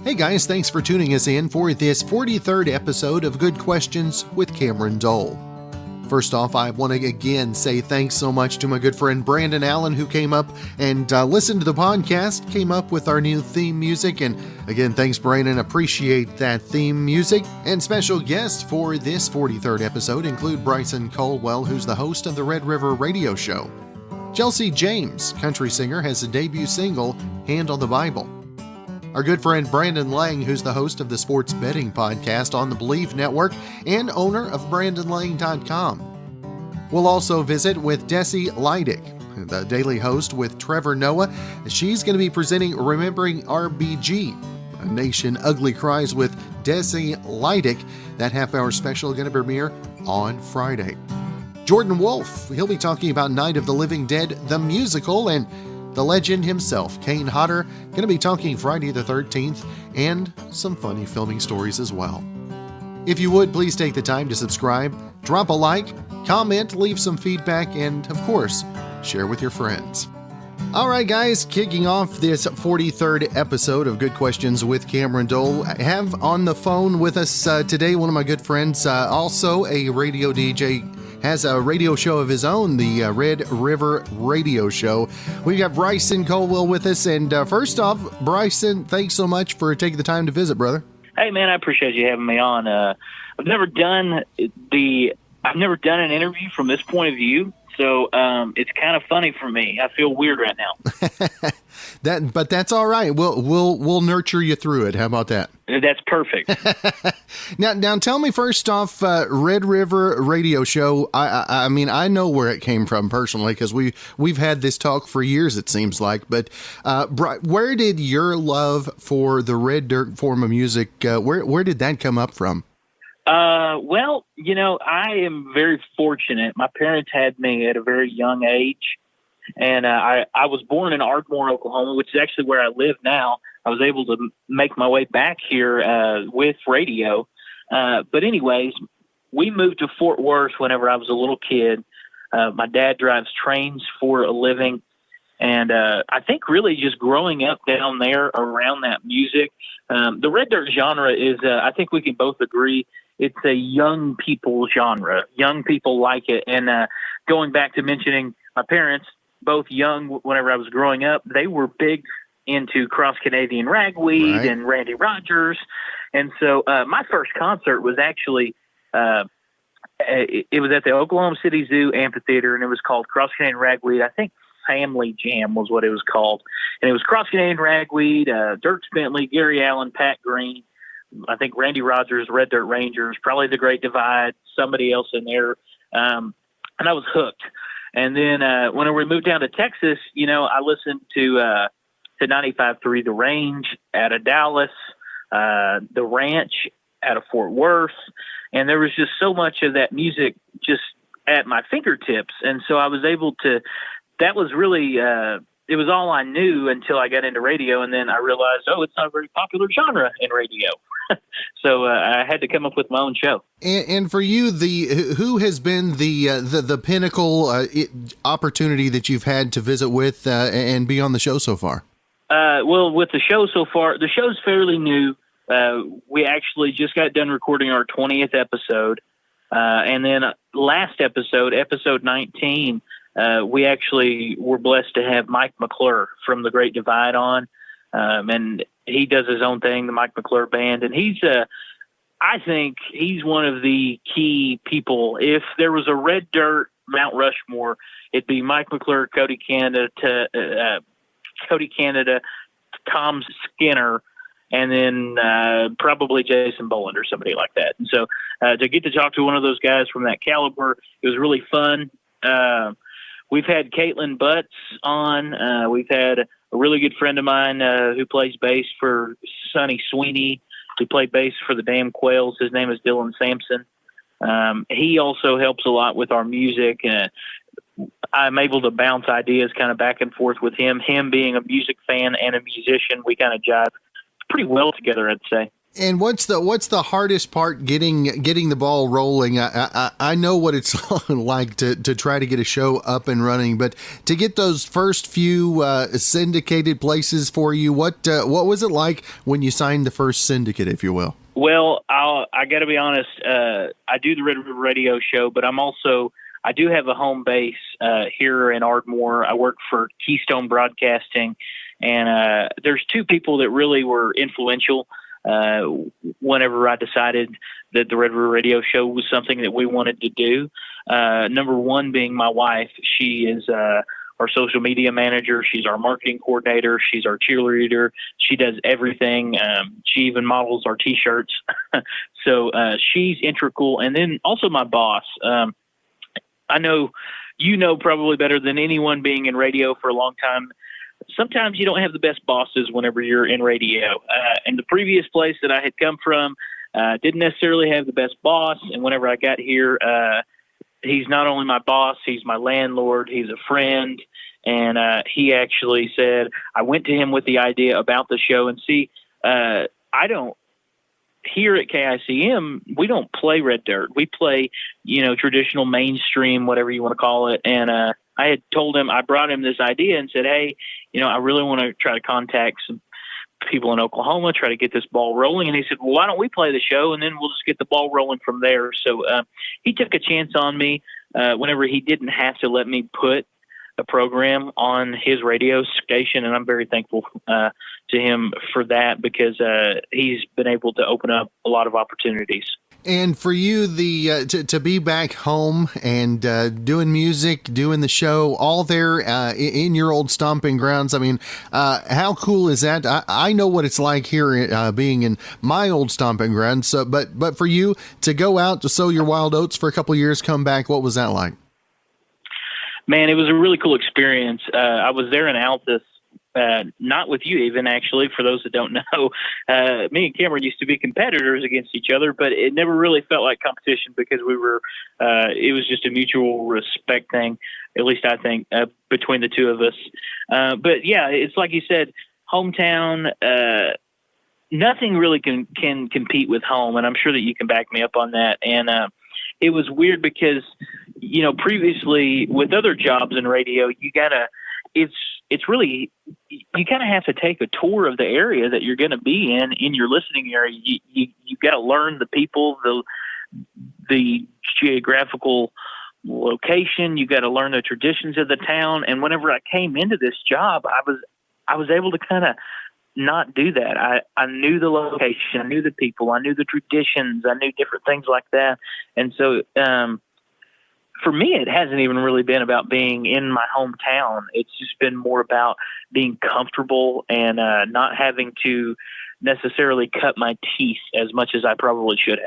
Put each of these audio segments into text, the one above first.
Hey guys, thanks for tuning us in for this 43rd episode of Good Questions with Cameron Dole. First off, I want to again say thanks so much to my good friend Brandon Allen, who came up and listened to the podcast, came up with our new theme music. And again, thanks, Brandon. Appreciate that theme music. And special guests for this 43rd episode include Bryson Culwell, who's the host of the Red River Radio Show. Chelsey James, country singer, has a debut single, Hand on the Bible. Our good friend Brandon Lang, who's the host of the sports betting podcast on the Believe Network and owner of BrandonLang.com. We'll also visit with Desi Lydic, the daily host with Trevor Noah. She's going to be presenting Remembering RBG, a Nation Ugly Cries with Desi Lydic. That half-hour special going to premiere on Friday. Jordan Wolfe, he'll be talking about Night of the Living Dead, the musical, and the legend himself, Kane Hodder, going to be talking Friday the 13th, and some funny filming stories as well. If you would, please take the time to subscribe, drop a like, comment, leave some feedback, and, of course, share with your friends. All right, guys, kicking off this 43rd episode of Good Questions with Cameron Dole. I have on the phone with us today one of my good friends, also a radio DJ, has a radio show of his own, the Red River Radio Show. We've got Bryson Culwell with us. And first off, Bryson, thanks so much for taking the time to visit, brother. Hey, man, I appreciate you having me on. I've never done an interview from this point of view, so it's kind of funny for me. I feel weird right now. But that's all right. We'll nurture you through it. How about that? That's perfect. Now, tell me first off, Red River Radio Show. I mean, I know where it came from personally because we've had this talk for years. It seems like, but where did your love for the red dirt form of music? Where did that come up from? Well, I am very fortunate. My parents had me at a very young age, and I was born in Ardmore, Oklahoma, which is actually where I live now. I was able to make my way back here with radio. But anyways, we moved to Fort Worth whenever I was a little kid. My dad drives trains for a living, and I think really just growing up down there around that music, the red dirt genre is, I think we can both agree, it's a young people genre. Young people like it. And going back to mentioning my parents, both young whenever I was growing up, they were big into Cross-Canadian Ragweed Right. and Randy Rogers. And so my first concert was actually it was at the Oklahoma City Zoo Amphitheater, and it was called Cross-Canadian Ragweed. I think Family Jam was what it was called. And it was Cross-Canadian Ragweed, Dirk Bentley, Gary Allen, Pat Green, I think Randy Rogers, Red Dirt Rangers, probably The Great Divide, somebody else in there. And I was hooked. And then when we moved down to Texas, I listened to 95.3 The Range out of Dallas, The Ranch out of Fort Worth. And there was just so much of that music just at my fingertips. And so I was able to, that was really, it was all I knew until I got into radio. And then I realized, it's not a very popular genre in radio. So I had to come up with my own show. And for you, who has been the pinnacle opportunity that you've had to visit with and be on the show so far? Well, with the show so far, the show's fairly new. We actually just got done recording our 20th episode. And then last episode 19, we actually were blessed to have Mike McClure from The Great Divide on. And he does his own thing, the Mike McClure Band. And he's, I think he's one of the key people. If there was a red dirt Mount Rushmore, it'd be Mike McClure, Cody Canada, Tom Skinner, and then probably Jason Boland or somebody like that. And so to get to talk to one of those guys from that caliber, it was really fun. We've had Caitlin Butts on. We've had a really good friend of mine who plays bass for Sonny Sweeney, who played bass for the Damn Quails. His name is Dylan Sampson. He also helps a lot with our music. I'm able to bounce ideas kind of back and forth with him. Him being a music fan and a musician, we kind of jive pretty well together, I'd say. And what's the hardest part getting the ball rolling? I know what it's like to try to get a show up and running, but to get those first few syndicated places for you, what was it like when you signed the first syndicate, if you will? Well, I got to be honest. I do the Red River Radio Show, but I do have a home base here in Ardmore. I work for Keystone Broadcasting, and there's two people that really were influential whenever I decided that the Red River Radio Show was something that we wanted to do. Number one being my wife. She is our social media manager. She's our marketing coordinator. She's our cheerleader. She does everything. She even models our T-shirts. So she's integral. And then also my boss. I know probably better than anyone being in radio for a long time. Sometimes you don't have the best bosses whenever you're in radio. And the previous place that I had come from didn't necessarily have the best boss. And whenever I got here, he's not only my boss, he's my landlord, he's a friend. And he actually said, I went to him with the idea about the show. And see, here at KICM, we don't play red dirt. We play, traditional mainstream, whatever you want to call it. And I had told him, I brought him this idea and said, hey, I really want to try to contact some people in Oklahoma, try to get this ball rolling. And he said, well, why don't we play the show and then we'll just get the ball rolling from there. So he took a chance on me whenever he didn't have to let me put a program on his radio station. And I'm very thankful to him for that because he's been able to open up a lot of opportunities. And for you, to be back home and doing music, doing the show, all there in your old stomping grounds, I mean, how cool is that? I know what it's like here being in my old stomping grounds. So, but for you to go out to sow your wild oats for a couple of years, come back, what was that like? Man, it was a really cool experience. I was there in Altus. Not with you even, actually, for those that don't know. Me and Cameron used to be competitors against each other, but it never really felt like competition because it was just a mutual respect thing, at least I think, between the two of us. But yeah, it's like you said, hometown, nothing really can compete with home, and I'm sure that you can back me up on that. And it was weird because, previously with other jobs in radio, it's really, you kind of have to take a tour of the area that you're going to be in your listening area. You got to learn the people, the geographical location. You got to learn the traditions of the town. And whenever I came into this job, I was able to kind of not do that. I knew the location, I knew the people, I knew the traditions, I knew different things like that. And so, for me, it hasn't even really been about being in my hometown. It's just been more about being comfortable and not having to necessarily cut my teeth as much as I probably should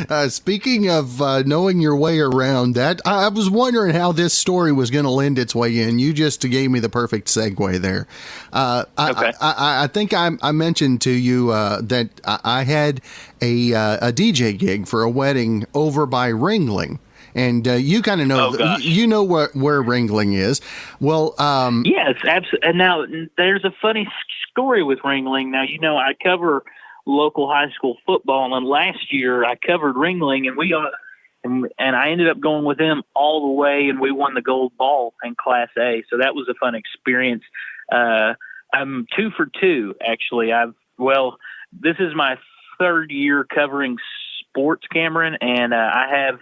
have. Speaking of knowing your way around that, I was wondering how this story was going to lend its way in. You just gave me the perfect segue there. Okay. I think I mentioned to you that I had a DJ gig for a wedding over by Ringling. And you kind of know, you know where Ringling is. Well, yes, absolutely. And now there's a funny story with Ringling. Now, I cover local high school football, and last year I covered Ringling, and I ended up going with them all the way, and we won the gold ball in Class A. So that was a fun experience. I'm 2 for 2, actually. This is my third year covering sports, Cameron, and I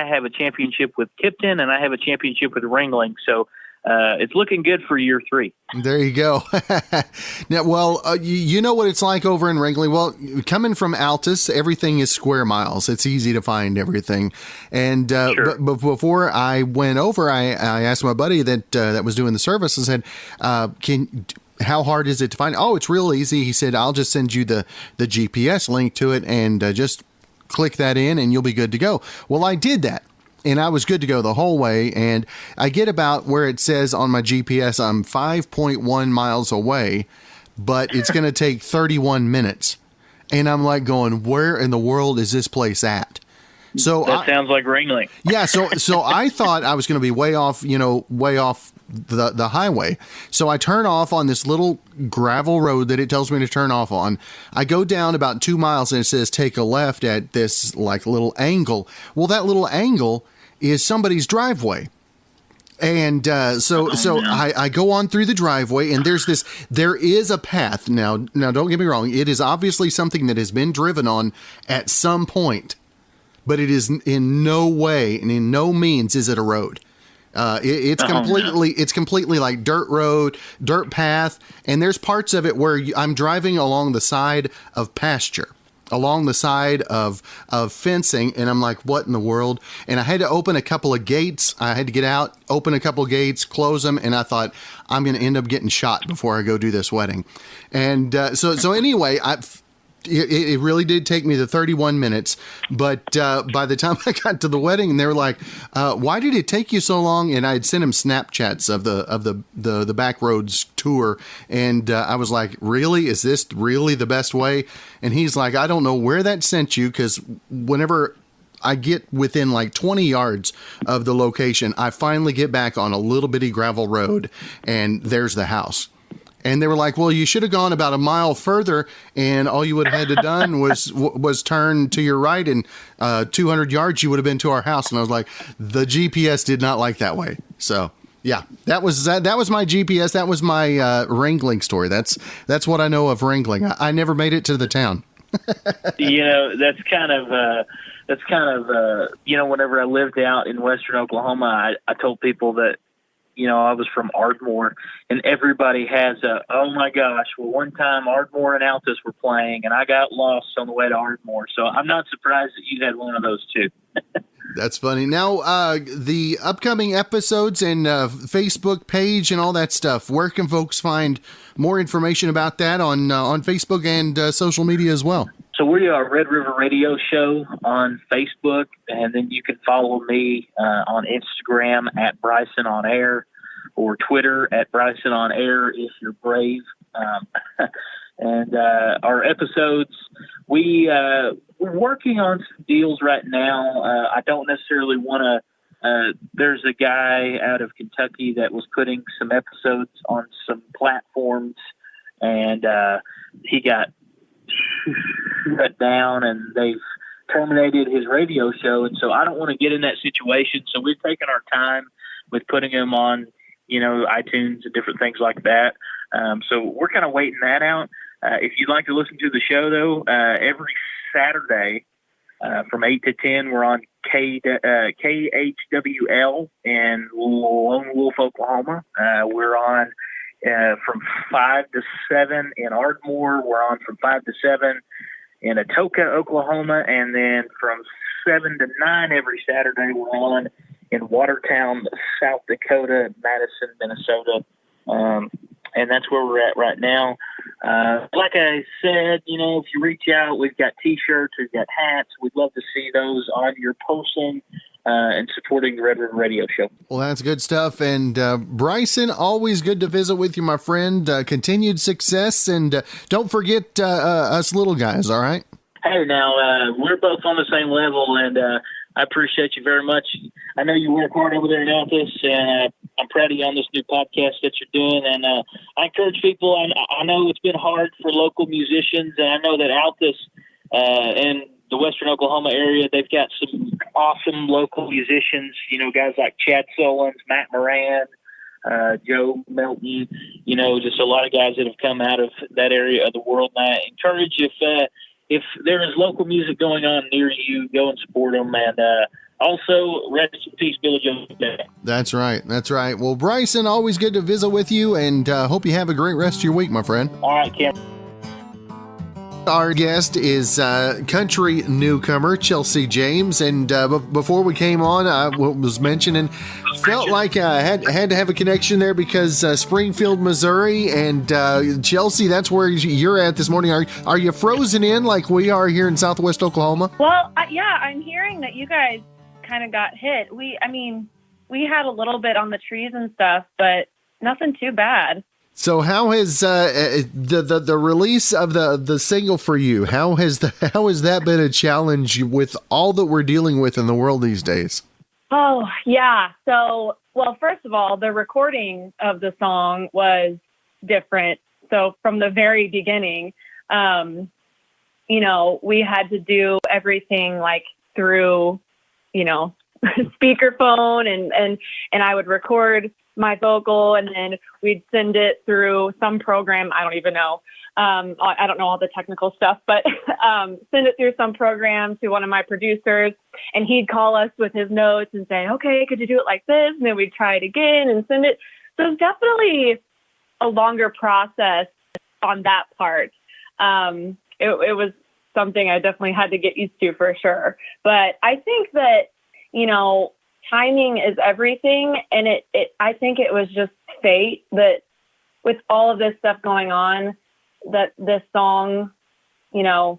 have a championship with Tipton, and I have a championship with Ringling. So it's looking good for year 3. There you go. Now, you know what it's like over in Ringling. Well, coming from Altus, everything is square miles. It's easy to find everything. And sure. But before I went over, I asked my buddy that was doing the service and said, how hard is it to find? Oh, it's real easy. He said, I'll just send you the GPS link to it and just click that in and you'll be good to go. Well, I did that and I was good to go the whole way. And I get about where it says on my GPS, I'm 5.1 miles away, but it's going to take 31 minutes. And I'm like going, where in the world is this place at? So that sounds like Ringling. Yeah, so I thought I was going to be way off the highway. So I turn off on this little gravel road that it tells me to turn off on. I go down about 2 miles and it says take a left at this like little angle. Well, that little angle is somebody's driveway. And so I go on through the driveway, and there is a path. Now don't get me wrong. It is obviously something that has been driven on at some point, but it is in no way and in no means is it a road. It's completely like dirt road, dirt path. And there's parts of it where I'm driving along the side of pasture, along the side of fencing. And I'm like, what in the world? And I had to open a couple of gates. I had to get out, open a couple of gates, close them. And I thought, I'm going to end up getting shot before I go do this wedding. And so anyway, it really did take me the 31 minutes, but by the time I got to the wedding, they were like, "Why did it take you so long?" And I had sent him Snapchats of the back roads tour, and I was like, "Really? Is this really the best way?" And he's like, "I don't know where that sent you, because whenever I get within like 20 yards of the location, I finally get back on a little bitty gravel road, and there's the house." And they were like, "Well, you should have gone about a mile further, and all you would have had to done was turn to your right, and 200 yards you would have been to our house." And I was like, the GPS did not like that way. So yeah, that was my GPS. That was my wrangling story. That's what I know of wrangling. I never made it to the town. That's kind of whenever I lived out in Western Oklahoma, I told people that, I was from Ardmore, and everybody has oh my gosh, well, one time Ardmore and Altus were playing, and I got lost on the way to Ardmore. So I'm not surprised that you had one of those too. That's funny. Now, the upcoming episodes and Facebook page and all that stuff, where can folks find more information about that on Facebook and social media as well? So we are Red River Radio Show on Facebook, and then you can follow me on Instagram at Bryson on Air, or Twitter at Bryson on Air if you're brave. And our episodes, we're working on some deals right now. I don't necessarily want to. There's a guy out of Kentucky that was putting some episodes on some platforms, and he got shut down, and they've terminated his radio show. And so I don't want to get in that situation. So we've taken our time with putting him on, iTunes and different things like that. So we're kind of waiting that out. If you'd like to listen to the show, though, every Saturday from 8 to 10, we're on KHWL in Lone Wolfe, Oklahoma. We're on from 5 to 7 in Ardmore. We're on from 5 to 7 in Atoka, Oklahoma. And then from 7 to 9 every Saturday, we're on in Watertown, South Dakota, Madison, Minnesota. And that's where we're at right now. Like I said, if you reach out, we've got T-shirts, we've got hats. We'd love to see those on your person and supporting the Red River Radio Show. Well, that's good stuff. And Bryson, always good to visit with you, my friend. Continued success. And don't forget us little guys, all right? Hey, now, we're both on the same level, and I appreciate you very much. I know you work hard over there in Altus, and I'm proud of you on this new podcast that you're doing. And I encourage people. I know it's been hard for local musicians, and I know that Altus and the Western Oklahoma area, they've got some awesome local musicians, guys like Chad Solons, Matt Moran, Joe Melton, just a lot of guys that have come out of that area of the world. And I encourage if there is local music going on near you, go and support them. And also, rest in peace, Billy Joe. That's right. That's right. Well, Bryson, always good to visit with you, and hope you have a great rest of your week, my friend. All right, Cam. Our guest is country newcomer Chelsey James, and before we came on, I was mentioning, felt like I had to have a connection there because Springfield, Missouri, and Chelsey, that's where you're at this morning. Are you frozen in like we are here in Southwest Oklahoma? Well, yeah, I'm hearing that you guys kind of got hit. We had a little bit on the trees and stuff, but nothing too bad. So how has the release of the single for you? How has that been a challenge with all that we're dealing with in the world these days? Oh, yeah. So, well, first of all, the recording of the song was different. So from the very beginning, we had to do everything like through, speakerphone and I would record my vocal and then we'd send it through some program. I don't even know. I don't know all the technical stuff, but send it through some program to one of my producers and he'd call us with his notes and say, okay, could you do it like this? And then we'd try it again and send it. So it's definitely a longer process on that part. It was something I definitely had to get used to for sure. But I think that, timing is everything. And I think it was just fate that with all of this stuff going on, that this song,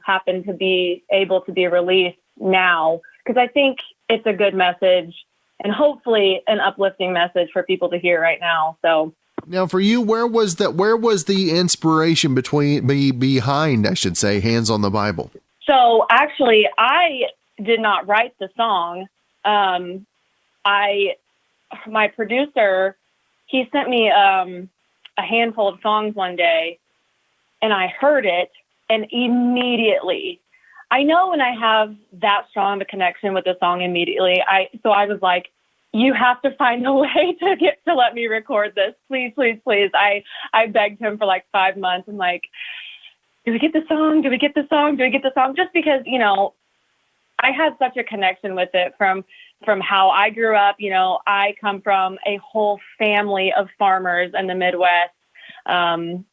happened to be able to be released now. Because I think it's a good message and hopefully an uplifting message for people to hear right now. So now for you, where was the inspiration behind, I should say, Hands on the Bible? So actually, I did not write the song. My producer, he sent me a handful of songs one day and I heard it and immediately, I know when I have that strong of a connection with the song immediately, so I was like, you have to find a way to let me record this. Please, please, please. I begged him for like 5 months. I'm like, do we get the song? Do we get the song? Do we get the song? Just because, I had such a connection with it from how I grew up. I come from a whole family of farmers in the Midwest. And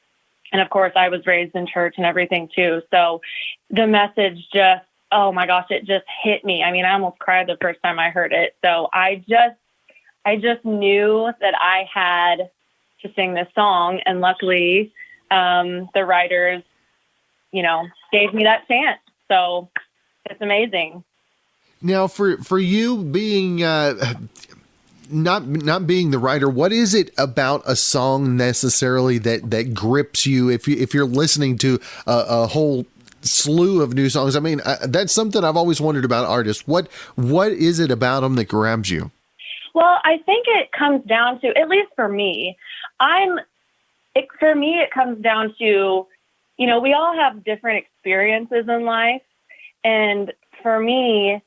of course I was raised in church and everything too. So the message just, oh my gosh, it just hit me. I mean, I almost cried the first time I heard it. So I just knew that I had to sing this song. And luckily, the writers, gave me that chance. So it's amazing. Now, for you being not being the writer, what is it about a song necessarily that grips you? If you're listening to a whole slew of new songs, I mean, that's something I've always wondered about artists. What is it about them that grabs you? Well, I think it comes down to, at least for me, it comes down to, we all have different experiences in life. And for me,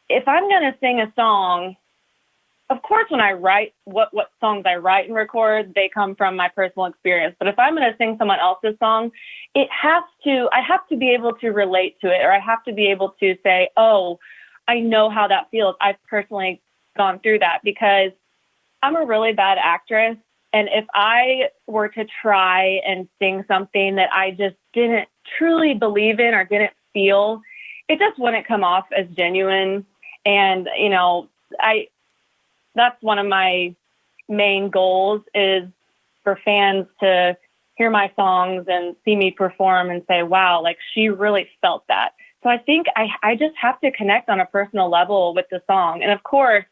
if I'm going to sing a song, of course, when I write, what songs I write and record, they come from my personal experience. But if I'm going to sing someone else's song, I have to be able to relate to it, or I have to be able to say, oh, I know how that feels. I've personally gone through that because I'm a really bad actress. And if I were to try and sing something that I just didn't truly believe in or didn't feel, it just wouldn't come off as genuine. And, that's one of my main goals is for fans to hear my songs and see me perform and say, wow, like she really felt that. So I think I just have to connect on a personal level with the song. And of course,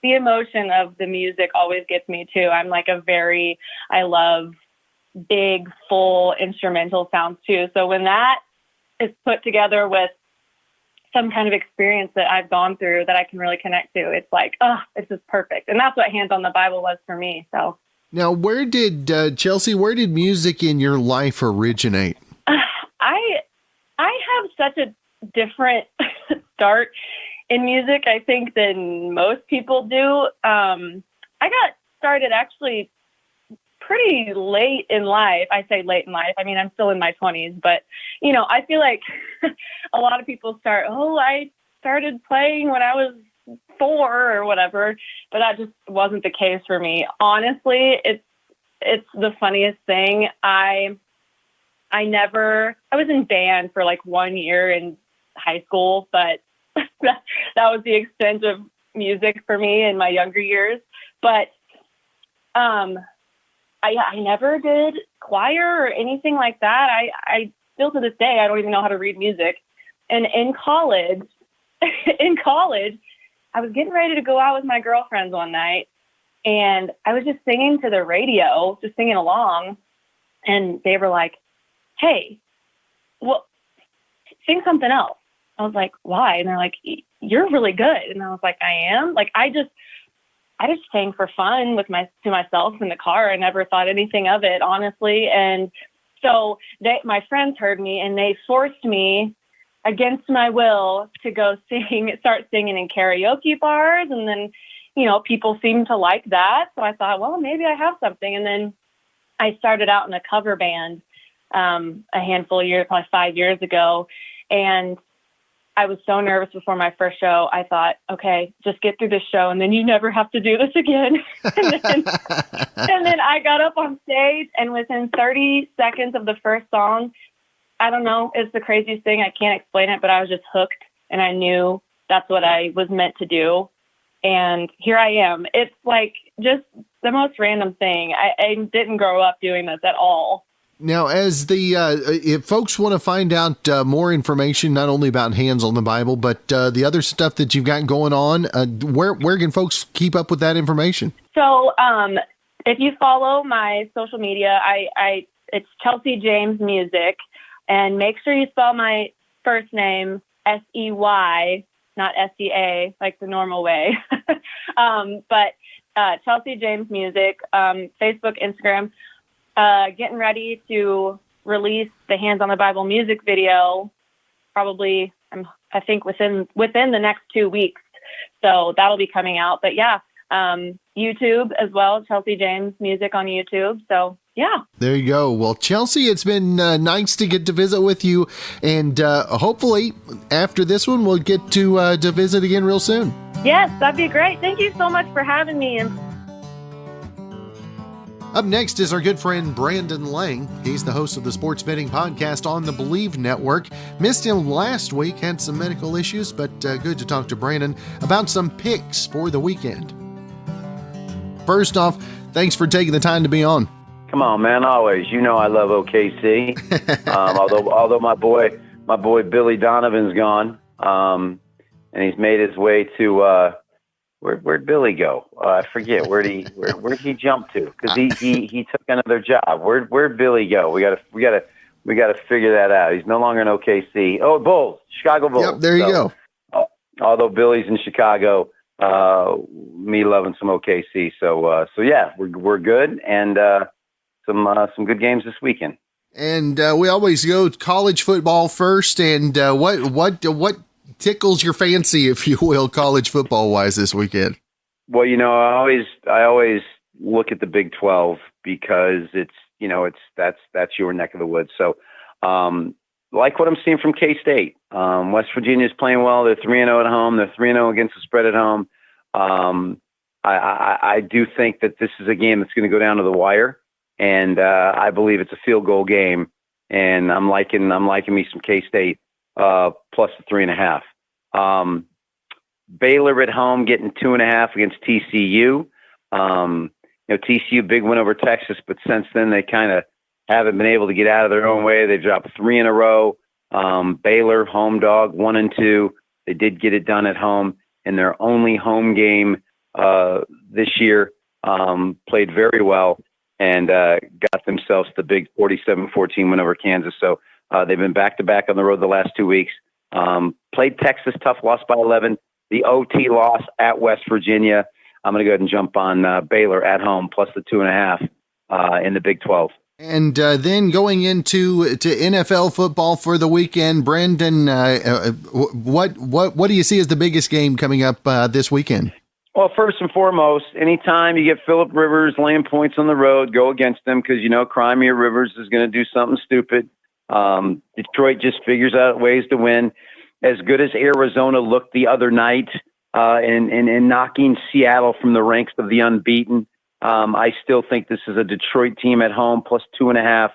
the emotion of the music always gets me too. I'm like I love big, full instrumental sounds too. So when that is put together with some kind of experience that I've gone through that I can really connect to, it's like, oh, it's just perfect. And that's what Hands on the Bible was for me. So now, where did music in your life originate? I have such a different start in music, I think, than most people do. I got started actually pretty late in life. I say late in life. I mean, I'm still in my 20s, but, I feel like a lot of people I started playing when I was 4 or whatever, but that just wasn't the case for me. Honestly, it's the funniest thing. I was in band for like 1 year in high school, but that was the extent of music for me in my younger years. But, I never did choir or anything like that. I still to this day, I don't even know how to read music. And in college, I was getting ready to go out with my girlfriends one night. And I was just singing to the radio, just singing along. And they were like, hey, well, sing something else. I was like, why? And they're like, you're really good. And I was like, I am? Like, I just sang for fun to myself in the car. I never thought anything of it, honestly. And so my friends heard me, and they forced me against my will to go start singing in karaoke bars. And then, people seemed to like that. So I thought, well, maybe I have something. And then I started out in a cover band a handful of years, probably 5 years ago. And I was so nervous before my first show. I thought, okay, just get through this show, and then you never have to do this again. and then I got up on stage, and within 30 seconds of the first song, I don't know, it's the craziest thing. I can't explain it, but I was just hooked, and I knew that's what I was meant to do. And here I am. It's like just the most random thing. I didn't grow up doing this at all. Now, as if folks want to find out more information, not only about Hands on the Bible, but the other stuff that you've got going on, where can folks keep up with that information? So, if you follow my social media, it's Chelsey James Music, and make sure you spell my first name S-E-Y, not S-E-A, like the normal way. But Chelsey James Music, Facebook, Instagram. Getting ready to release the Hands on the Bible music video, probably, I think within the next 2 weeks. So that'll be coming out. But yeah, YouTube as well, Chelsey James Music on YouTube. So yeah. There you go. Well, Chelsey, it's been nice to get to visit with you. And hopefully after this one, we'll get to visit again real soon. Yes, that'd be great. Thank you so much for having me. Up next is our good friend Brandon Lang. He's the host of the Sports Betting Podcast on the Believe Network. Missed him last week, had some medical issues, but good to talk to Brandon about some picks for the weekend. First off, thanks for taking the time to be on. Come on, man, always. You know I love OKC. Although my boy Billy Donovan's gone, and he's made his way to where'd Billy go? I forget. Where'd he jump to? Because he took another job. Where'd Billy go? We gotta figure that out. He's no longer in OKC. Oh, Bulls, Chicago Bulls. Yep, there you go. Although Billy's in Chicago, me loving some OKC. So yeah, we're good, and some good games this weekend. And we always go college football first. And what tickles your fancy, if you will, college football wise this weekend? Well, I always look at the Big 12 because that's your neck of the woods. So, like what I'm seeing from K-State, West Virginia's playing well. They're 3-0 at home. They're 3-0 against the spread at home. I do think that this is a game that's going to go down to the wire, and I believe it's a field goal game. And I'm liking me some K-State. Plus the 3.5. Baylor at home getting 2.5 against TCU. TCU big win over Texas, but since then they kind of haven't been able to get out of their own way. They've dropped 3 in a row. Baylor home dog 1-2. They did get it done at home in their only home game this year. Played very well and got themselves the big 47-14 win over Kansas. So. They've been back-to-back on the road the last 2 weeks. Played Texas tough, lost by 11. The OT loss at West Virginia. I'm going to go ahead and jump on Baylor at home plus the 2.5 in the Big 12. And then going into NFL football for the weekend, Brandon, what do you see as the biggest game coming up this weekend? Well, first and foremost, anytime you get Phillip Rivers laying points on the road, go against them because Crimea Rivers is going to do something stupid. Detroit just figures out ways to win. As good as Arizona looked the other night in knocking Seattle from the ranks of the unbeaten, I still think this is a Detroit team at home plus 2.5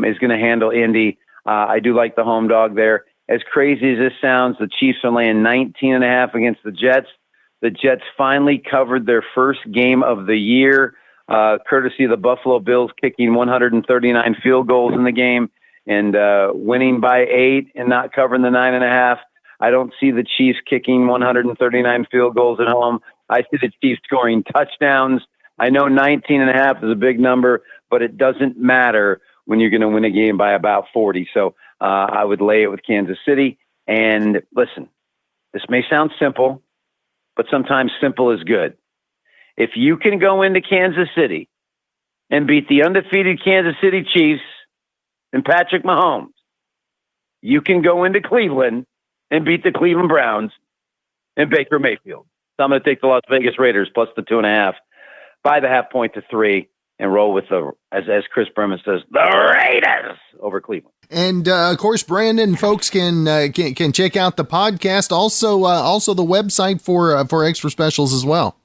is going to handle Indy. I do like the home dog there. As crazy as this sounds, the Chiefs are laying 19.5 against the Jets. The Jets finally covered their first game of the year, courtesy of the Buffalo Bills kicking 139 field goals in the game. And winning by 8 and not covering the 9.5. I don't see the Chiefs kicking 139 field goals at home I see the Chiefs scoring touchdowns. I know 19.5 is a big number, but it doesn't matter when you're going to win a game by about 40. So I would lay it with Kansas City. And listen, this may sound simple, but sometimes simple is good. If you can go into Kansas City and beat the undefeated Kansas City Chiefs and Patrick Mahomes, you can go into Cleveland and beat the Cleveland Browns and Baker Mayfield. So I'm going to take the Las Vegas Raiders plus the 2.5, by the half point to 3, and roll with the, as Chris Berman says, the Raiders over Cleveland. And of course, Brandon, folks can check out the podcast, also the website for extra specials as well.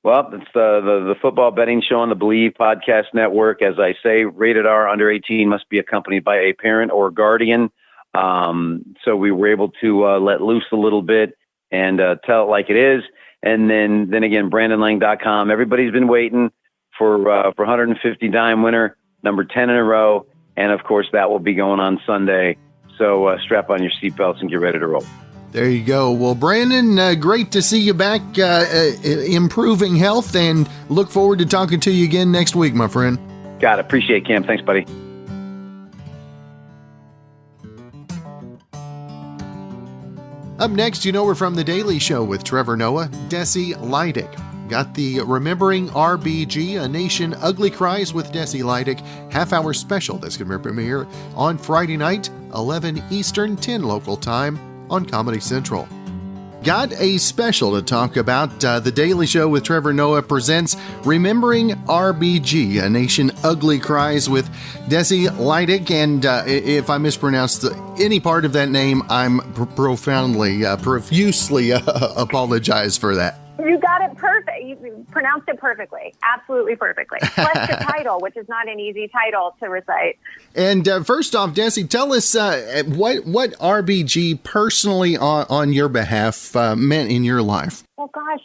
Well, it's the football betting show on the Believe Podcast Network. As I say, rated R, under 18, must be accompanied by a parent or guardian. So we were able to let loose a little bit and tell it like it is. And then again, BrandonLang.com. Everybody's been waiting for 150 dime winner, number 10 in a row. And of course, that will be going on Sunday. So strap on your seatbelts and get ready to roll. There you go. Well, Brandon, great to see you back, improving health, and look forward to talking to you again next week, my friend. Got it. Appreciate it, Cam. Thanks, buddy. Up next, we're from The Daily Show with Trevor Noah, Desi Lydic. Got the Remembering RBG, A Nation Ugly Cries with Desi Lydic half-hour special that's going to premiere on Friday night, 11 Eastern, 10 local time on Comedy Central. Got a special to talk about. The Daily Show with Trevor Noah presents Remembering RBG, A Nation Ugly Cries with Desi Lydic. And if I mispronounced any part of that name, I'm profusely apologize for that. You got it perfect. You pronounced it perfectly. Absolutely perfectly. Plus the title, which is not an easy title to recite. And first off, Desi, tell us what RBG personally on your behalf meant in your life. Well, gosh,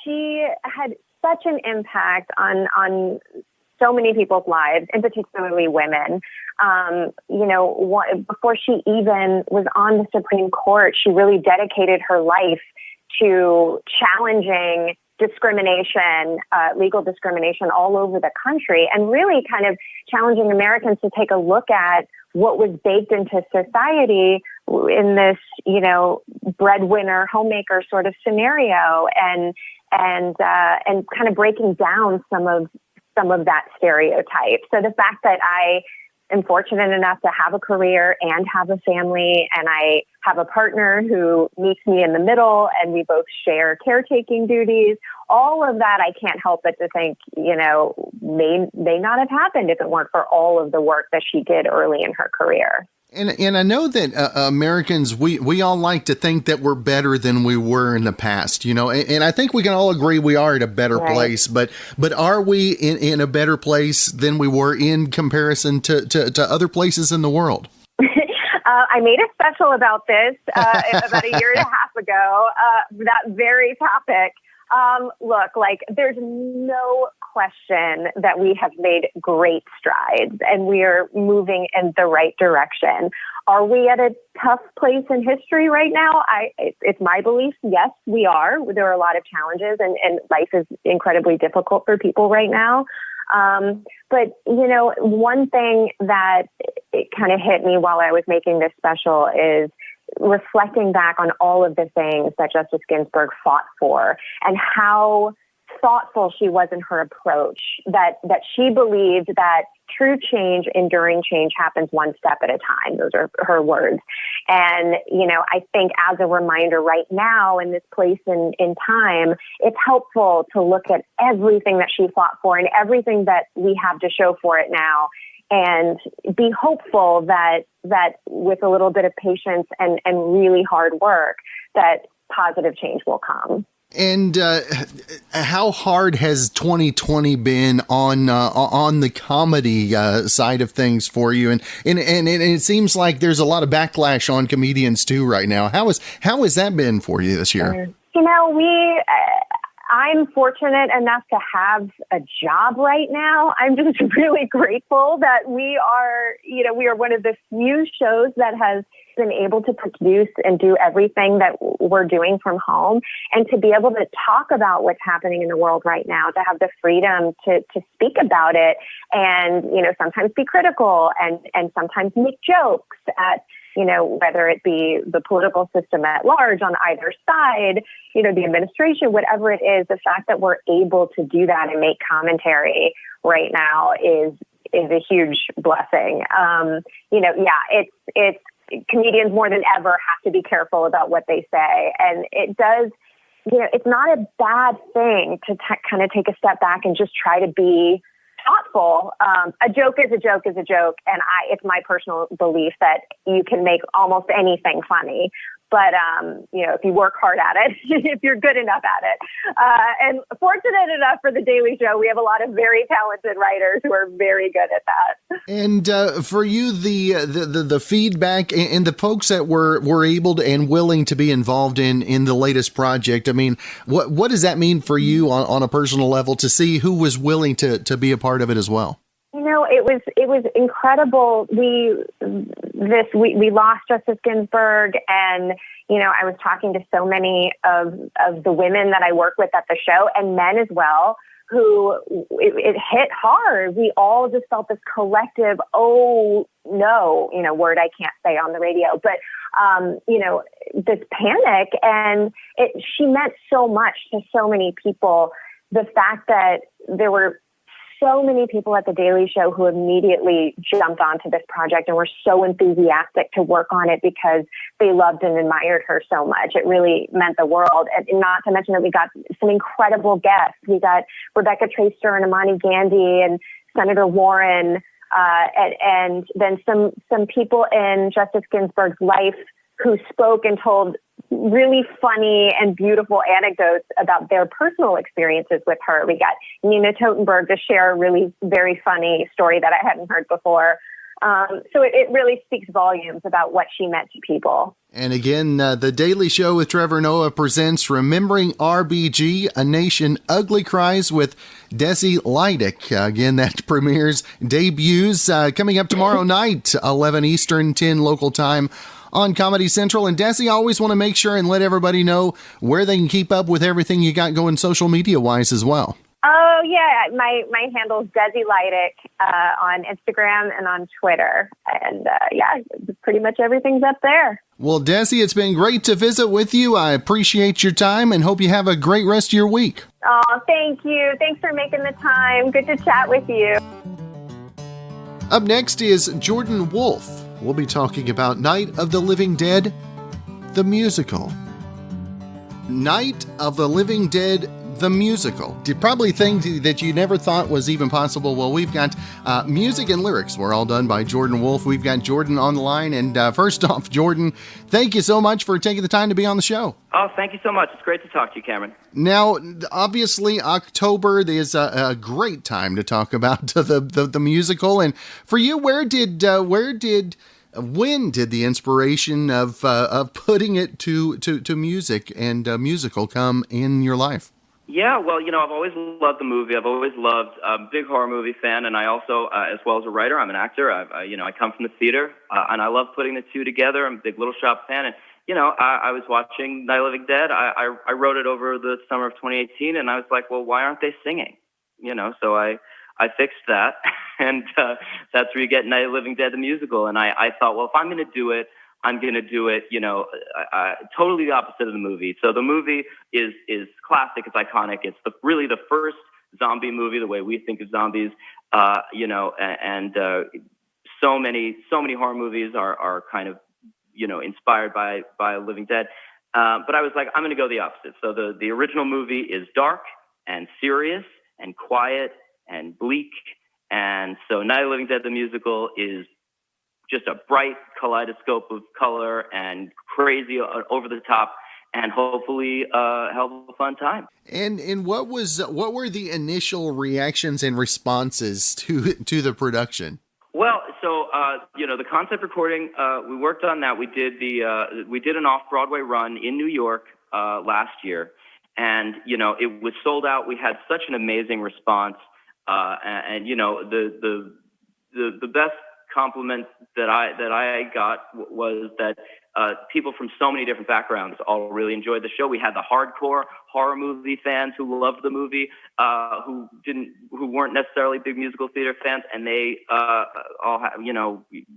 she had such an impact on so many people's lives, and particularly women. Before she even was on the Supreme Court, she really dedicated her life to challenging discrimination, legal discrimination all over the country, and really kind of challenging Americans to take a look at what was baked into society in this, breadwinner, homemaker sort of scenario, and kind of breaking down some of that stereotype. So the fact that I am fortunate enough to have a career and have a family, and I have a partner who meets me in the middle, and we both share caretaking duties. All of that, I can't help but to think, may not have happened if it weren't for all of the work that she did early in her career. And I know that Americans, we all like to think that we're better than we were in the past, and I think we can all agree we are at a better place, but are we in a better place than we were in comparison to other places in the world? I made a special about this about a year and a half ago, that very topic. Look, there's no question that we have made great strides and we are moving in the right direction. Are we at a tough place in history right now? It's my belief, yes, we are. There are a lot of challenges and life is incredibly difficult for people right now. But, one thing that it kind of hit me while I was making this special is reflecting back on all of the things that Justice Ginsburg fought for and how thoughtful she was in her approach, that she believed that true change, enduring change happens one step at a time. Those are her words. And, I think as a reminder right now in this place in time, it's helpful to look at everything that she fought for and everything that we have to show for it now, and be hopeful that with a little bit of patience and really hard work, that positive change will come. And how hard has 2020 been on the comedy side of things for you? And it seems like there's a lot of backlash on comedians too right now. How has that been for you this year? I'm fortunate enough to have a job right now. I'm just really grateful that we are one of the few shows that has been able to produce and do everything that we're doing from home, and to be able to talk about what's happening in the world right now, to have the freedom to speak about it, and, you know, sometimes be critical and sometimes make jokes at, you know, whether it be the political system at large on either side, you know, the administration, whatever it is, the fact that we're able to do that and make commentary right now is a huge blessing. You know, yeah, it's comedians more than ever have to be careful about what they say. And it does, you know, it's not a bad thing to kind of take a step back and just try to be thoughtful. A joke is a joke is a joke. And it's my personal belief that you can make almost anything funny. But, you know, if you work hard at it, if you're good enough at it. And fortunate enough for The Daily Show, we have a lot of very talented writers who are very good at that. And for you, the feedback and the folks that were able to and willing to be involved in the latest project, I mean, what does that mean for you on a personal level to see who was willing to be a part of it as well? You know, it was incredible. We lost Justice Ginsburg, and, you know, I was talking to so many of the women that I work with at the show, and men as well, who it hit hard. We all just felt this collective, oh no, you know, word I can't say on the radio, but you know, this panic, and she meant so much to so many people. The fact that there were so many people at The Daily Show who immediately jumped onto this project and were so enthusiastic to work on it because they loved and admired her so much. It really meant the world. And not to mention that we got some incredible guests. We got Rebecca Traister and Imani Gandhi and Senator Warren, and then some people in Justice Ginsburg's life who spoke and told really funny and beautiful anecdotes about their personal experiences with her. We got Nina Totenberg to share a really very funny story that I hadn't heard before. So it really speaks volumes about what she meant to people. And again, The Daily Show with Trevor Noah presents Remembering RBG, A Nation Ugly Cries with Desi Lydic. Again, that debuts coming up tomorrow night, 11 Eastern, 10 local time on Comedy Central. And Desi, I always want to make sure and let everybody know where they can keep up with everything you got going social media-wise as well. Oh, yeah. My handle is Desi Lydic on Instagram and on Twitter. And, yeah, pretty much everything's up there. Well, Desi, it's been great to visit with you. I appreciate your time and hope you have a great rest of your week. Oh, thank you. Thanks for making the time. Good to chat with you. Up next is Jordan Wolfe. We'll be talking about Night of the Living Dead, the musical. Night of the Living Dead, the musical. You probably think that you never thought was even possible. Well, we've got music and lyrics were all done by Jordan Wolfe. We've got Jordan on the line. And first off, Jordan, thank you so much for taking the time to be on the show. Oh, thank you so much. It's great to talk to you, Cameron. Now, obviously, October is a great time to talk about the musical. And for you, when did the inspiration of putting it to music and musical come in your life? Yeah, well, you know, I've always loved the movie. I've always loved a big horror movie fan, and I also, as well as a writer, I'm an actor. I come from the theater, and I love putting the two together. I'm a big Little Shop fan, and you know, I was watching Night of the Living Dead. I wrote it over the summer of 2018, and I was like, well, why aren't they singing? You know, so I fixed that, and that's where you get Night of the Living Dead, the musical. And I thought, well, if I'm going to do it, I'm going to do it, you know, totally the opposite of the movie. So the movie is classic. It's iconic. It's really the first zombie movie, the way we think of zombies, you know, and so many horror movies are kind of, you know, inspired by Living Dead. But I was like, I'm going to go the opposite. So the original movie is dark and serious and quiet and bleak. And so Night of the Living Dead, the musical, is just a bright kaleidoscope of color and crazy, over the top, and hopefully a hell of a fun time. And what were the initial reactions and responses to the production? Well, so you know, the concept recording, we worked on that. We did an off-Broadway run in New York last year, and you know, it was sold out. We had such an amazing response, and you know, the best compliment that I got was that people from so many different backgrounds all really enjoyed the show. We had the hardcore horror movie fans who loved the movie, who weren't necessarily big musical theater fans, and they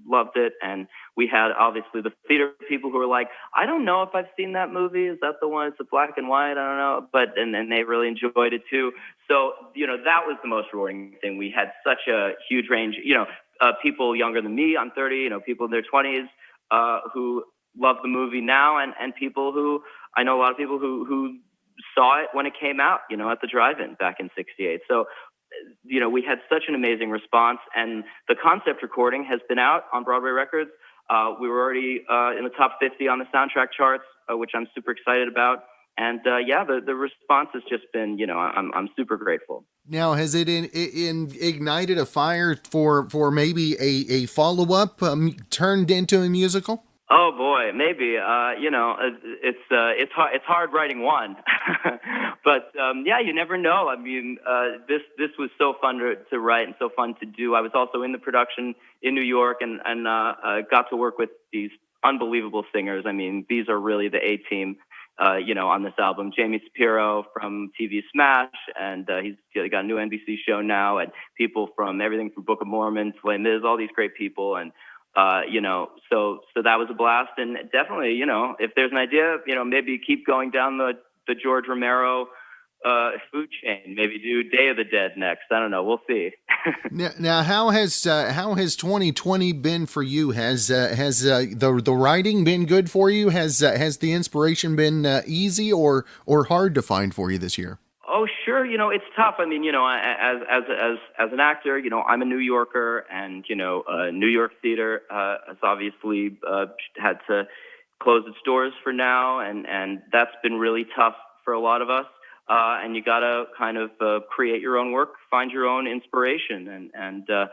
loved it. And we had obviously the theater people who were like, I don't know if I've seen that movie. Is that the one? It's a black and white. I don't know. But and they really enjoyed it too. So that was the most rewarding thing. We had such a huge range. People younger than me, I'm 30. People in their 20s who love the movie now, and people who I know a lot of people who saw it when it came out, at the drive-in back in '68. So, we had such an amazing response, and the concept recording has been out on Broadway Records. We were already in the top 50 on the soundtrack charts, which I'm super excited about. And the response has just been, I'm super grateful. Now, has it ignited a fire for maybe a follow-up turned into a musical? Oh boy, maybe. It's hard writing one, but you never know. I mean, this was so fun to write and so fun to do. I was also in the production in New York and got to work with these unbelievable singers. I mean, these are really the A-team. On this album, Jamie Shapiro from TV Smash, and he's got a new NBC show now, and people from everything from Book of Mormon to Les Mis, all these great people, and so that was a blast. And definitely, if there's an idea, maybe keep going down the George Romero food chain. Maybe do Day of the Dead next. I don't know. We'll see. Now, how has 2020 been for you? Has the writing been good for you? Has the inspiration been easy or hard to find for you this year? Oh, sure. It's tough. I mean, as an actor, I'm a New Yorker, and New York theater has obviously had to close its doors for now, and that's been really tough for a lot of us. And you gotta kind of create your own work, find your own inspiration, and the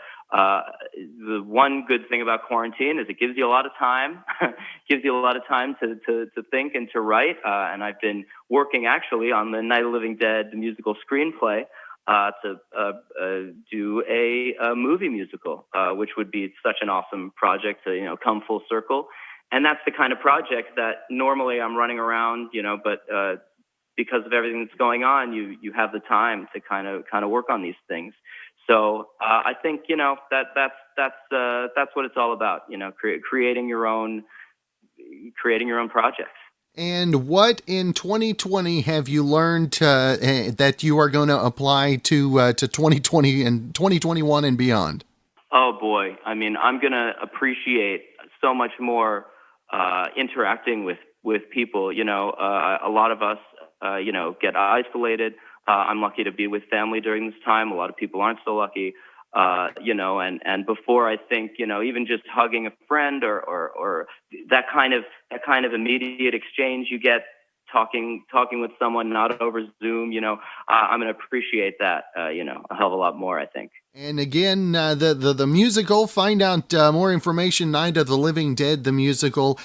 one good thing about quarantine is it gives you a lot of time, gives you a lot of time to think and to write. And I've been working actually on the Night of the Living Dead, the musical screenplay, to do a movie musical, which would be such an awesome project to come full circle. And that's the kind of project that normally I'm running around, but because of everything that's going on, you have the time to kind of work on these things. So I think that's what it's all about. Creating your own projects. And what in 2020 have you learned that you are going to apply to 2020 and 2021 and beyond? Oh boy, I mean, I'm going to appreciate so much more interacting with people. A lot of us get isolated. I'm lucky to be with family during this time. A lot of people aren't so lucky, and before I think, even just hugging a friend or that kind of immediate exchange you get talking with someone, not over Zoom, I'm going to appreciate that, a hell of a lot more, I think. And again, the musical, find out more information, Night of the Living Dead, the musical.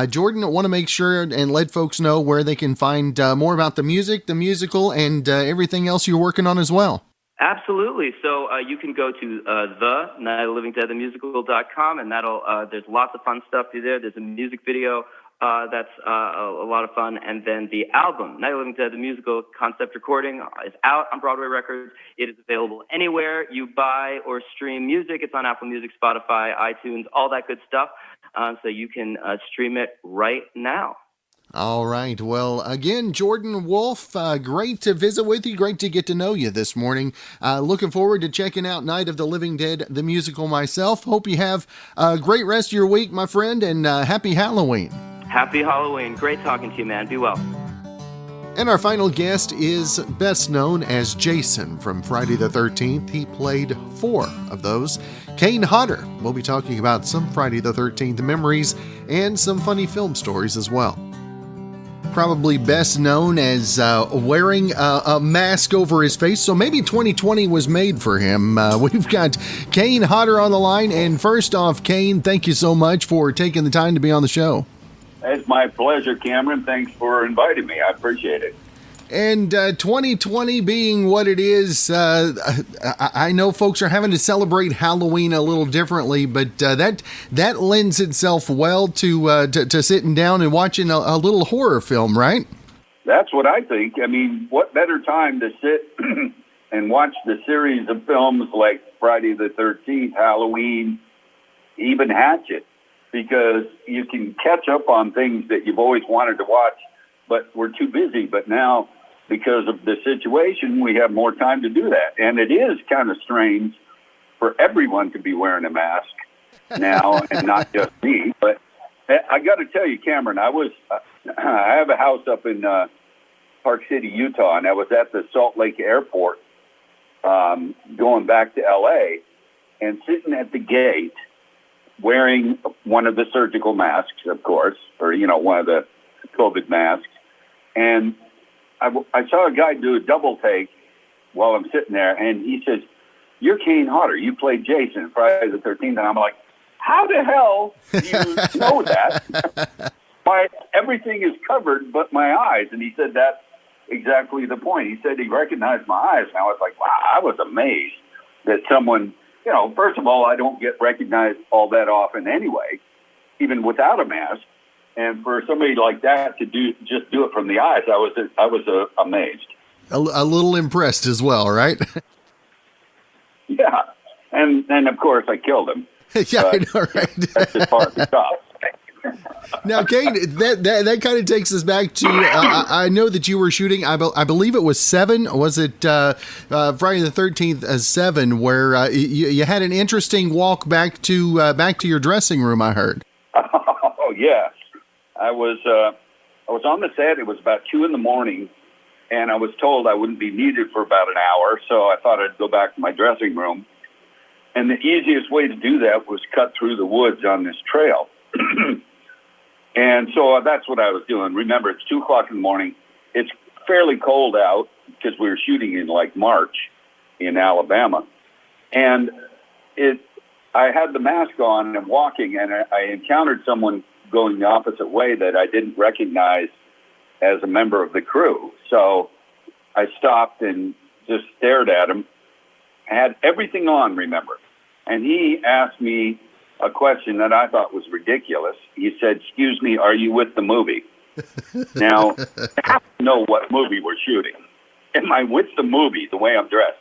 Jordan, I want to make sure and let folks know where they can find more about the musical, and everything else you're working on as well. Absolutely. So you can go to the Night of the Living Dead, the musical.com, and there's lots of fun stuff there. There's a music video that's a lot of fun. And then the album, Night of the Living Dead, the musical concept recording, is out on Broadway Records. It is available anywhere you buy or stream music. It's on Apple Music, Spotify, iTunes, all that good stuff. So you can stream it right now. All right. Well, again, Jordan Wolfe, great to visit with you. Great to get to know you this morning. Looking forward to checking out Night of the Living Dead, the musical myself. Hope you have a great rest of your week, my friend, and happy Halloween. Happy Halloween. Great talking to you, man. Be well. And our final guest is best known as Jason from Friday the 13th. He played 4 of those. Kane Hodder. We'll be talking about some Friday the 13th memories and some funny film stories as well. Probably best known as wearing a mask over his face, so maybe 2020 was made for him. We've got Kane Hodder on the line, and first off, Kane, thank you so much for taking the time to be on the show. It's my pleasure, Cameron. Thanks for inviting me. I appreciate it. And 2020 being what it is, I know folks are having to celebrate Halloween a little differently, but that lends itself well to sitting down and watching a little horror film, right? That's what I think. I mean, what better time to sit and watch the series of films like Friday the 13th, Halloween, even Hatchet, because you can catch up on things that you've always wanted to watch, but we're too busy. But now, because of the situation, we have more time to do that. And it is kind of strange for everyone to be wearing a mask now, and not just me. But I got to tell you, Cameron, I have a house up in Park City, Utah, and I was at the Salt Lake Airport going back to L.A., and sitting at the gate wearing one of the surgical masks, of course, or, one of the COVID masks. And I saw a guy do a double take while I'm sitting there, and he says, "You're Kane Hodder. You played Jason in Friday the 13th." And I'm like, how the hell do you know that? Everything is covered but my eyes. And he said that's exactly the point. He said he recognized my eyes. And I was like, wow, I was amazed that someone, first of all, I don't get recognized all that often anyway, even without a mask. And for somebody like that to do it from the eyes, I was amazed. A little impressed as well, right? Yeah. And of course I killed him. Yeah, I know, right? That's just part of the job. Now, Kane, that kind of takes us back to, I know that you were shooting, I believe it was 7, was it Friday the 13th as 7, where you had an interesting walk back to your dressing room, I heard. Oh, yes. I was on the set. It was about 2 a.m, and I was told I wouldn't be needed for about an hour, so I thought I'd go back to my dressing room. And the easiest way to do that was cut through the woods on this trail. And so that's what I was doing. Remember, it's 2 o'clock in the morning. It's fairly cold out because we were shooting in like March in Alabama. And I had the mask on and I'm walking, and I encountered someone going the opposite way that I didn't recognize as a member of the crew. So I stopped and just stared at him. I had everything on, remember. And he asked me a question that I thought was ridiculous. He said, "Excuse me, are you with the movie?" Now, I have to know what movie we're shooting. Am I with the movie, the way I'm dressed?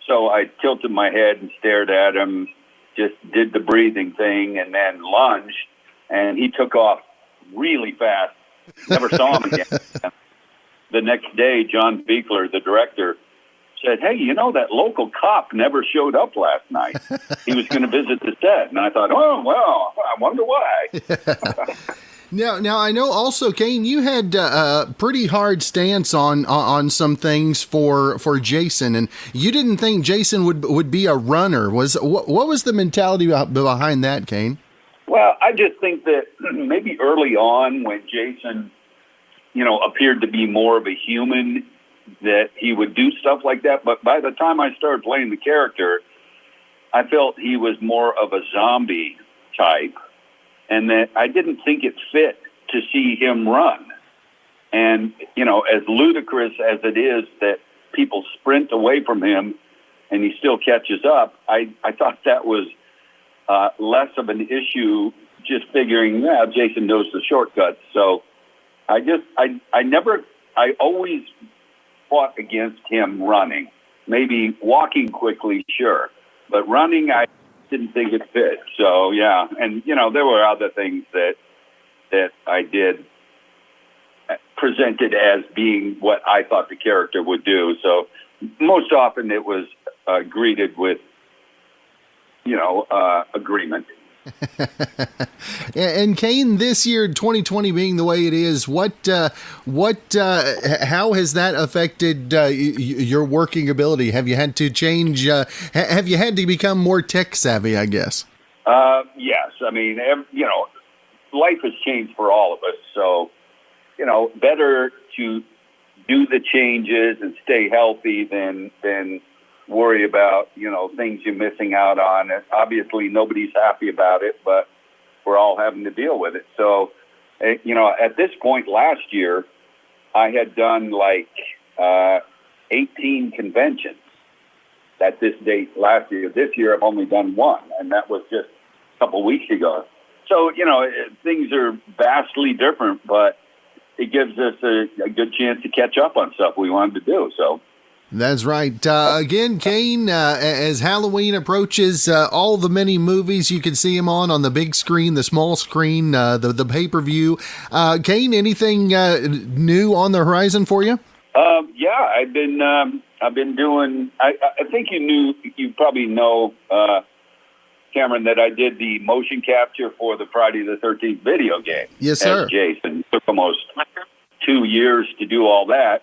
So I tilted my head and stared at him, just did the breathing thing, and then lunged. And he took off really fast. Never saw him again. The next day, John Beekler, the director, said, "Hey, that local cop never showed up last night. He was going to visit the set." And I thought, oh, well, I wonder why. Now I know also, Kane, you had a pretty hard stance on some things for Jason, and you didn't think Jason would be a runner. What was the mentality behind that, Kane? Well, I just think that maybe early on when Jason, appeared to be more of a human, that he would do stuff like that. But by the time I started playing the character, I felt he was more of a zombie type, and that I didn't think it fit to see him run. And, as ludicrous as it is that people sprint away from him and he still catches up, I thought that was less of an issue, just figuring, Jason knows the shortcuts. So I always fought against him running. Maybe walking quickly, sure, but running, I didn't think it fit. So yeah, and there were other things that I did presented as being what I thought the character would do. So most often it was greeted with agreement. And Kane, this year, 2020 being the way it is, how has that affected your working ability? Have you had to change? Have you had to become more tech savvy, I guess? Yes. I mean, life has changed for all of us. So, better to do the changes and stay healthy than worry about, things you're missing out on. And obviously nobody's happy about it, but we're all having to deal with it. So, at this point last year, I had done like 18 conventions at this date last year. This year, I've only done one, and that was just a couple weeks ago. So, things are vastly different, but it gives us a good chance to catch up on stuff we wanted to do. So that's right. Again, Kane, as Halloween approaches, all the many movies you can see him on the big screen, the small screen, the pay-per-view. Kane, anything new on the horizon for you? Yeah, I've been doing. I think you probably know, Cameron, that I did the motion capture for the Friday the 13th video game. Yes, sir. As Jason. It took almost 2 years to do all that.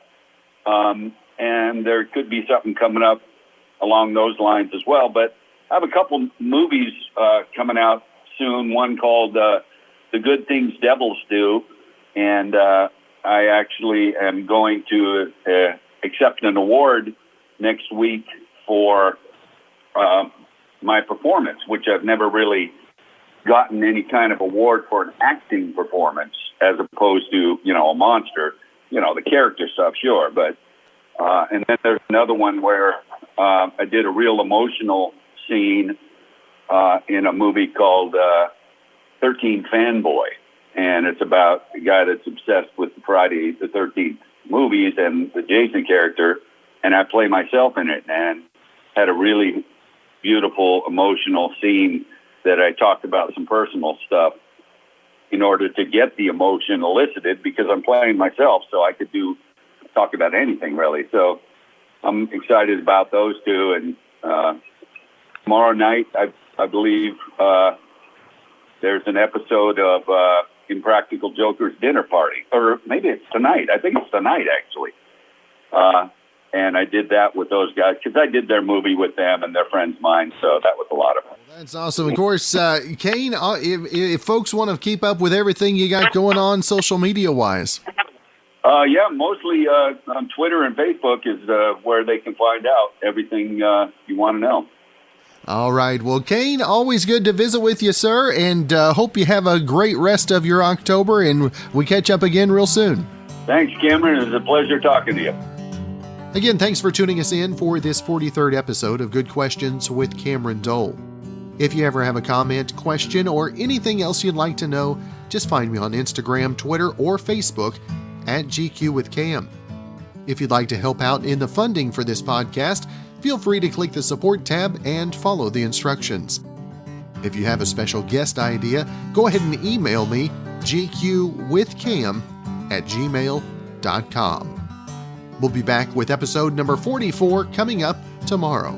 And there could be something coming up along those lines as well. But I have a couple movies coming out soon. One called The Good Things Devils Do. And I actually am going to accept an award next week for my performance, which I've never really gotten any kind of award for an acting performance as opposed to, a monster, the character stuff, sure. But, and then there's another one where I did a real emotional scene in a movie called 13 Fanboy. And it's about a guy that's obsessed with the Friday the 13th movies and the Jason character. And I play myself in it and had a really beautiful, emotional scene that I talked about some personal stuff in order to get the emotion elicited because I'm playing myself, so I could talk about anything really. So I'm excited about those two. And tomorrow night, I believe there's an episode of Impractical Joker's Dinner Party, or maybe it's tonight. I think it's tonight actually. And I did that with those guys because I did their movie with them and they're friends of mine. So that was a lot of fun. That's awesome. Of course, Kane, if folks want to keep up with everything you got going on social media wise. Yeah, mostly on Twitter and Facebook is where they can find out everything you want to know. All right. Well, Kane, always good to visit with you, sir, and hope you have a great rest of your October, and we catch up again real soon. Thanks, Cameron. It was a pleasure talking to you. Again, thanks for tuning us in for this 43rd episode of Good Questions with Cameron Dole. If you ever have a comment, question, or anything else you'd like to know, just find me on Instagram, Twitter, or Facebook at GQwithCam. If you'd like to help out in the funding for this podcast, feel free to click the support tab and follow the instructions. If you have a special guest idea, go ahead and email me, gqwithcam@gmail.com. We'll be back with episode number 44 coming up tomorrow.